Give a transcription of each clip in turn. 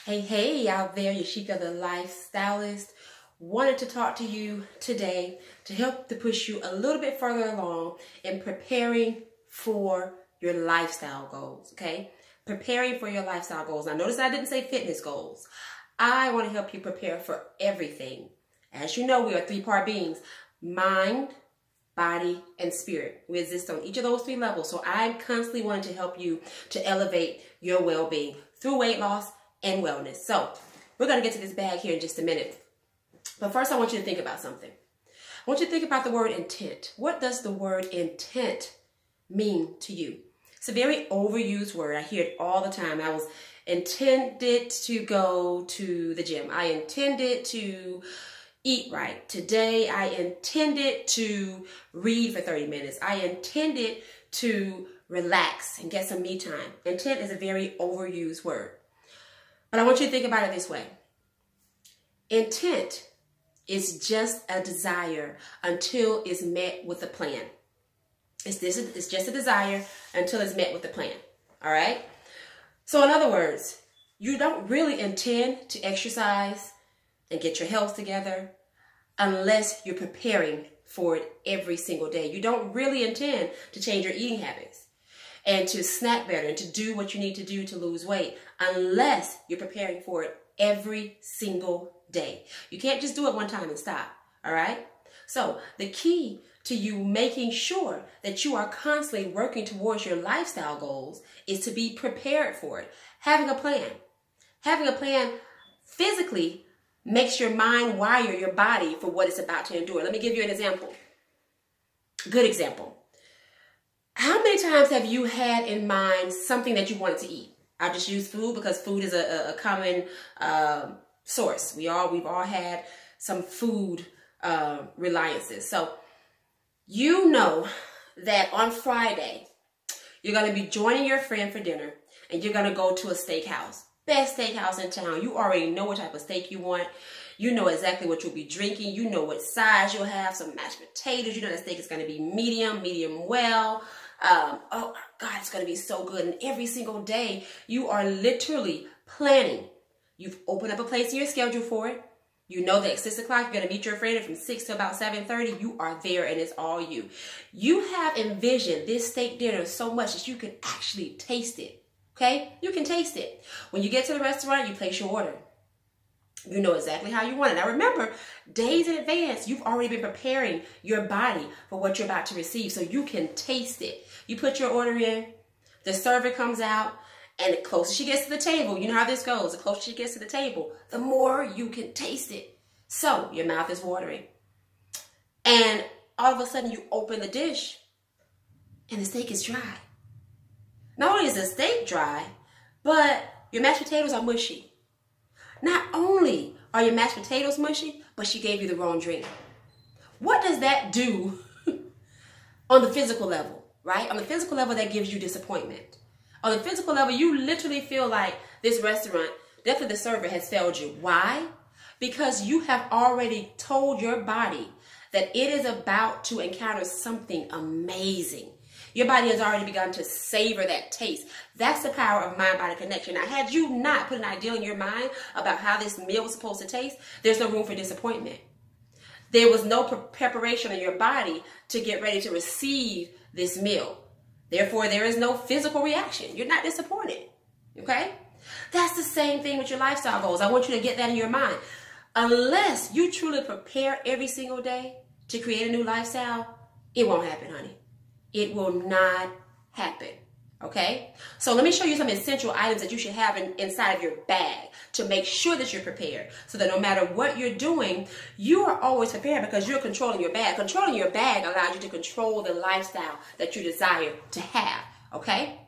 Hey, out there, Yashika the lifestylist. Wanted to talk to you today to help to push you a little bit further along in preparing for your lifestyle goals, okay? Preparing for your lifestyle goals. Now, notice I didn't say fitness goals. I want to help you prepare for everything. As you know, we are three-part beings: mind, body, and spirit. We exist on each of those three levels. So I'm constantly wanting to help you to elevate your well-being through weight loss and wellness. So we're going to get to this bag here in just a minute. But first, I want you to think about something. I want you to think about the word intent. What does the word intent mean to you? It's a very overused word. I hear it all the time. I was intended to go to the gym. I intended to eat right. Today, I intended to read for 30 minutes. I intended to relax and get some me time. Intent is a very overused word. But I want you to think about it this way. Intent is just a desire until it's met with a plan. It's just a desire until it's met with a plan. All right? So in other words, you don't really intend to exercise and get your health together unless you're preparing for it every single day. You don't really intend to change your eating habits and to snack better and to do what you need to do to lose weight unless you're preparing for it every single day. You can't just do it one time and stop, all right? So the key to you making sure that you are constantly working towards your lifestyle goals is to be prepared for it. Having a plan. Having a plan physically makes your mind wire your body for what it's about to endure. Let me give you an example. Good example. How many times have you had in mind something that you wanted to eat? I'll just use food because food is a common source. We've all had some food reliances. So you know that on Friday, you're going to be joining your friend for dinner and you're going to go to a steakhouse. Best steakhouse in town. You already know what type of steak you want. You know exactly what you'll be drinking. You know what size you'll have. Some mashed potatoes. You know that steak is going to be medium well. Oh God, it's going to be so good. And every single day, you are literally planning. You've opened up a place in your schedule for it. You know that at 6 o'clock, you're going to meet your friend, and from 6 to about 7:30, you are there and it's all you. You have envisioned this steak dinner so much that you can actually taste it. Okay? You can taste it. When you get to the restaurant, you place your order. You know exactly how you want it. Now remember, days in advance, you've already been preparing your body for what you're about to receive so you can taste it. You put your order in, the server comes out, and the closer she gets to the table, you know how this goes, the closer she gets to the table, the more you can taste it. So your mouth is watering. And all of a sudden you open the dish and the steak is dry. Not only is the steak dry, but your mashed potatoes are mushy. Not only are your mashed potatoes mushy, but she gave you the wrong drink. What does that do on the physical level, right? On the physical level, that gives you disappointment. On the physical level, you literally feel like this restaurant, definitely the server, has failed you. Why? Because you have already told your body that it is about to encounter something amazing. Your body has already begun to savor that taste. That's the power of mind-body connection. Now, had you not put an idea in your mind about how this meal was supposed to taste, there's no room for disappointment. There was no preparation in your body to get ready to receive this meal. Therefore, there is no physical reaction. You're not disappointed, okay? That's the same thing with your lifestyle goals. I want you to get that in your mind. Unless you truly prepare every single day to create a new lifestyle, it won't happen, honey. It will not happen, okay? So let me show you some essential items that you should have inside of your bag to make sure that you're prepared so that no matter what you're doing, you are always prepared because you're controlling your bag. Controlling your bag allows you to control the lifestyle that you desire to have, okay?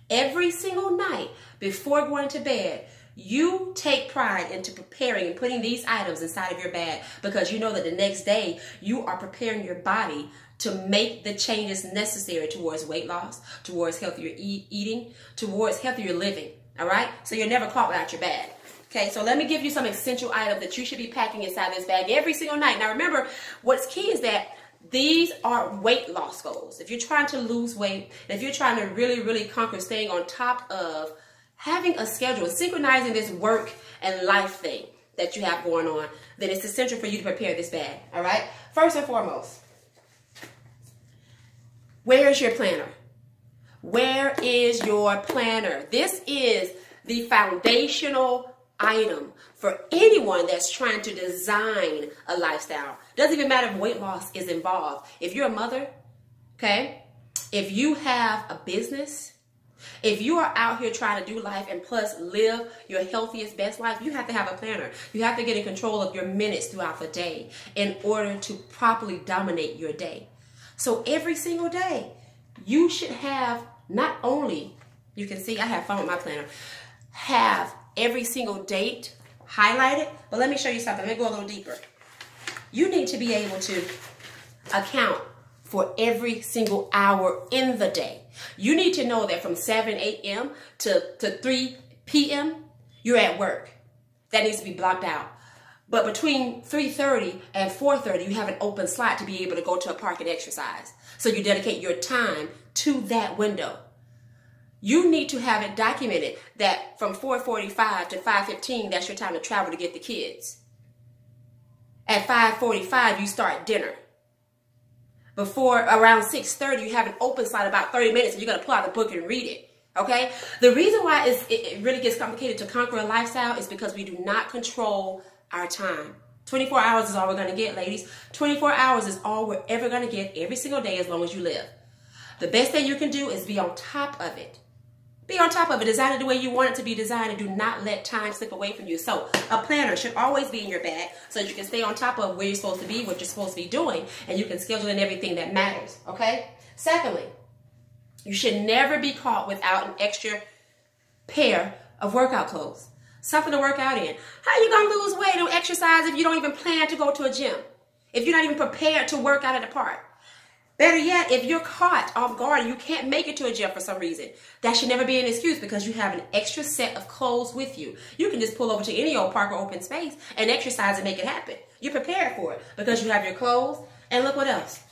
Every single night before going to bed, you take pride into preparing and putting these items inside of your bag because you know that the next day you are preparing your body to make the changes necessary towards weight loss, towards healthier eating, towards healthier living, all right? So you're never caught without your bag. Okay, so let me give you some essential items that you should be packing inside this bag every single night. Now remember, what's key is that these are weight loss goals. If you're trying to lose weight, if you're trying to really conquer staying on top of having a schedule, synchronizing this work and life thing that you have going on, then it's essential for you to prepare this bag, all right? First and foremost, where is your planner? Where is your planner? This is the foundational item for anyone that's trying to design a lifestyle. Doesn't even matter if weight loss is involved. If you're a mother, okay? If you have a business, if you are out here trying to do life and plus live your healthiest, best life, you have to have a planner. You have to get in control of your minutes throughout the day in order to properly dominate your day. So every single day, you should have not only, you can see I have fun with my planner, have every single date highlighted, but let me show you something. Let me go a little deeper. You need to be able to account for every single hour in the day. You need to know that from 7 a.m. to 3 p.m., you're at work. That needs to be blocked out. But between 3:30 and 4:30, you have an open slot to be able to go to a park and exercise. So you dedicate your time to that window. You need to have it documented that from 4:45 to 5:15, that's your time to travel to get the kids. At 5:45, you start dinner. Before around 6:30, you have an open slot about 30 minutes and you're going to pull out the book and read it. Okay? The reason why it really gets complicated to conquer a lifestyle is because we do not control our time. 24 hours is all we're going to get, ladies. 24 hours is all we're ever going to get every single day as long as you live. The best thing you can do is be on top of it. Be on top of it. Design it the way you want it to be designed and do not let time slip away from you. So a planner should always be in your bag so that you can stay on top of where you're supposed to be, what you're supposed to be doing, and you can schedule in everything that matters, okay? Secondly, you should never be caught without an extra pair of workout clothes. Something to work out in. How are you going to lose weight or exercise if you don't even plan to go to a gym? If you're not even prepared to work out at the park? Better yet, if you're caught off guard and you can't make it to a gym for some reason, that should never be an excuse because you have an extra set of clothes with you. You can just pull over to any old park or open space and exercise and make it happen. You're prepared for it because you have your clothes. And look what else.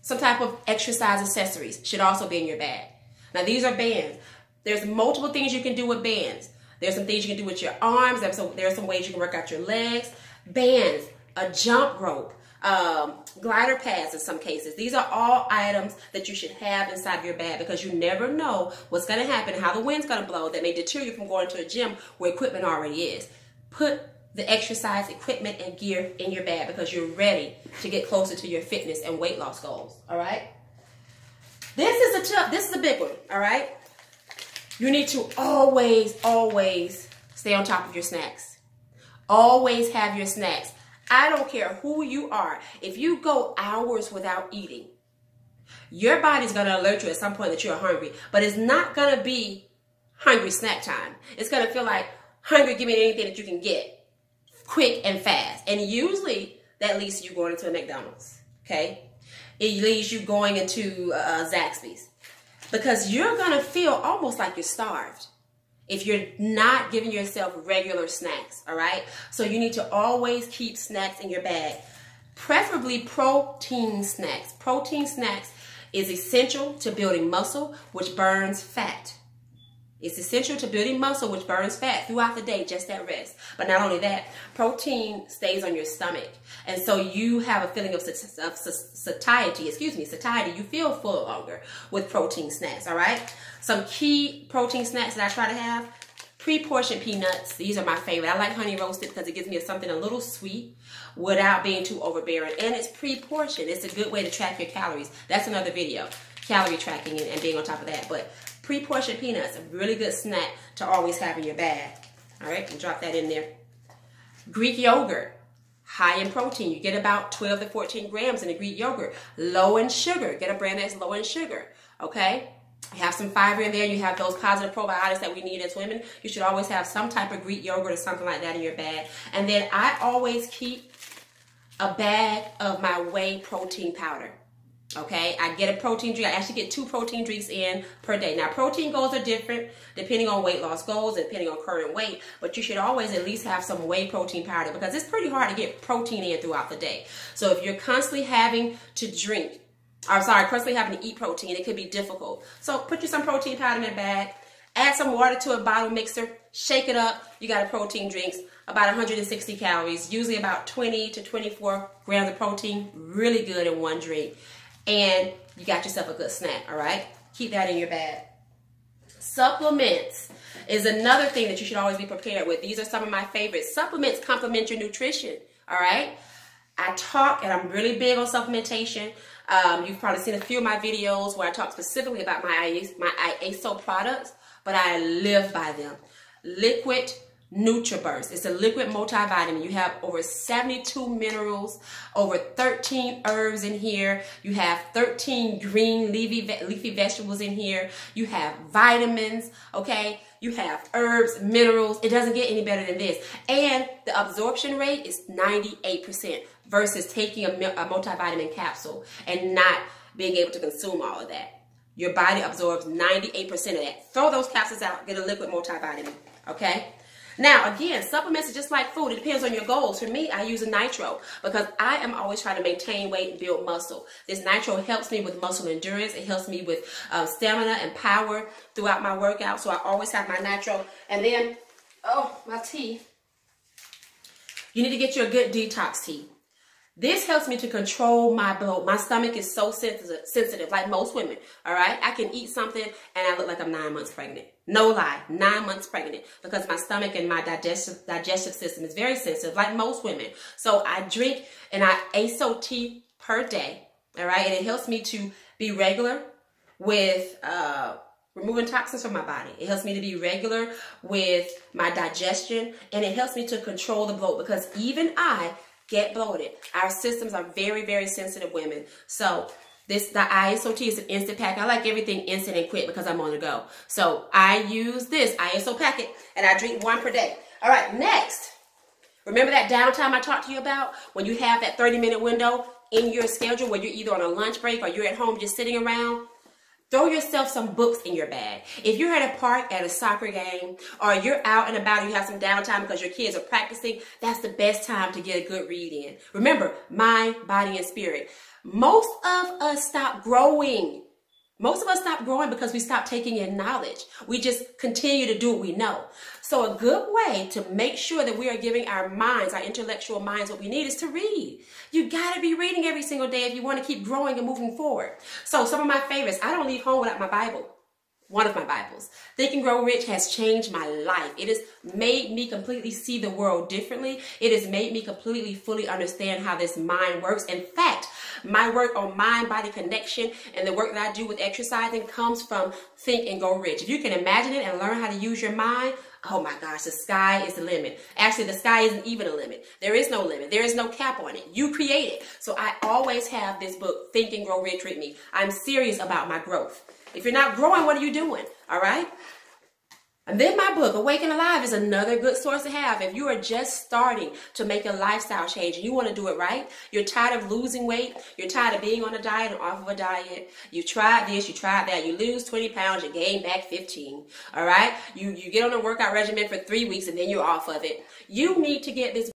Some type of exercise accessories should also be in your bag. Now, these are bands. There's multiple things you can do with bands. There's some things you can do with your arms. There are some ways you can work out your legs. Bands, a jump rope. Glider pads in some cases. These are all items that you should have inside of your bag because you never know what's going to happen, how the wind's going to blow that may deter you from going to a gym where equipment already is. Put the exercise equipment and gear in your bag because you're ready to get closer to your fitness and weight loss goals. All right. This is a big one. All right. You need to always stay on top of your snacks. Always have your snacks. I don't care who you are. If you go hours without eating, your body's going to alert you at some point that you're hungry. But it's not going to be hungry snack time. It's going to feel like hungry, give me anything that you can get quick and fast. And usually that leads to you going into a McDonald's. Okay? It leads you going into Zaxby's. Because you're going to feel almost like you're starved if you're not giving yourself regular snacks, all right? So you need to always keep snacks in your bag, preferably protein snacks. Protein snacks is essential to building muscle, which burns fat. It's essential to building muscle, which burns fat throughout the day, just at rest. But not only that, protein stays on your stomach. And so you have a feeling of satiety. You feel full longer with protein snacks, all right? Some key protein snacks that I try to have, pre-portioned peanuts. These are my favorite. I like honey roasted because it gives me something a little sweet without being too overbearing. And it's pre-portioned. It's a good way to track your calories. That's another video, calorie tracking and being on top of that. But pre-portioned peanuts, a really good snack to always have in your bag. All right, and drop that in there. Greek yogurt, high in protein. You get about 12 to 14 grams in a Greek yogurt. Low in sugar. Get a brand that's low in sugar. Okay? You have some fiber in there. You have those positive probiotics that we need as women. You should always have some type of Greek yogurt or something like that in your bag. And then I always keep a bag of my whey protein powder. Okay, I get a protein drink. I actually get 2 protein drinks in per day. Now, protein goals are different depending on weight loss goals and depending on current weight, but you should always at least have some whey protein powder because it's pretty hard to get protein in throughout the day. So if you're constantly having to constantly having to eat protein, it could be difficult. So put you some protein powder in your bag. Add some water to a bottle mixer, shake it up. You got a protein drinks, about 160 calories, usually about 20 to 24 grams of protein, really good in one drink. And you got yourself a good snack, all right? Keep that in your bag. Supplements is another thing that you should always be prepared with. These are some of my favorites. Supplements complement your nutrition, all right? I talk, and I'm really big on supplementation. You've probably seen a few of my videos where I talk specifically about my IASO products, but I live by them. Liquid NutriBurst. It's a liquid multivitamin. You have over 72 minerals, over 13 herbs in here. You have 13 green leafy vegetables in here. You have vitamins, okay? You have herbs, minerals. It doesn't get any better than this. And the absorption rate is 98% versus taking a multivitamin capsule and not being able to consume all of that. Your body absorbs 98% of that. Throw those capsules out, get a liquid multivitamin, okay? Now, again, supplements are just like food. It depends on your goals. For me, I use a nitro because I am always trying to maintain weight and build muscle. This nitro helps me with muscle endurance. It helps me with stamina and power throughout my workout. So I always have my nitro. And then, oh, my tea. You need to get you a good detox tea. This helps me to control my bloat. My stomach is so sensitive, like most women, all right? I can eat something and I look like I'm 9 months pregnant. No lie, 9 months pregnant because my stomach and my digestive system is very sensitive, like most women. So I drink an IASO tea per day, all right? And it helps me to be regular with removing toxins from my body. It helps me to be regular with my digestion, and it helps me to control the bloat because even I get bloated. Our systems are very, very sensitive women. So the IASO tea is an instant pack. I like everything instant and quick because I'm on the go. So I use this IASO packet and I drink 1 per day. All right, next. Remember that downtime I talked to you about? When you have that 30-minute window in your schedule where you're either on a lunch break or you're at home just sitting around? Throw yourself some books in your bag. If you're at a park at a soccer game or you're out and about and you have some downtime because your kids are practicing, that's the best time to get a good read in. Remember, mind, body, and spirit. Most of us stop growing. Most of us stop growing because we stop taking in knowledge. We just continue to do what we know. So a good way to make sure that we are giving our minds, our intellectual minds, what we need is to read. You got to be reading every single day if you want to keep growing and moving forward. So some of my favorites, I don't leave home without my Bible. One of my Bibles. Think and Grow Rich has changed my life. It has made me completely see the world differently. It has made me completely, fully understand how this mind works. In fact, my work on mind-body connection and the work that I do with exercising comes from Think and Grow Rich. If you can imagine it and learn how to use your mind, oh my gosh, the sky is the limit. Actually, the sky isn't even a limit. There is no limit. There is no cap on it. You create it. So I always have this book, Think and Grow Rich, with me. I'm serious about my growth. If you're not growing, what are you doing? All right? And then my book, Awaken Alive, is another good source to have. If you are just starting to make a lifestyle change and you want to do it right, you're tired of losing weight, you're tired of being on a diet or off of a diet, you tried this, you tried that, you lose 20 pounds, you gain back 15, all right? You get on a workout regimen for 3 weeks and then you're off of it. You need to get this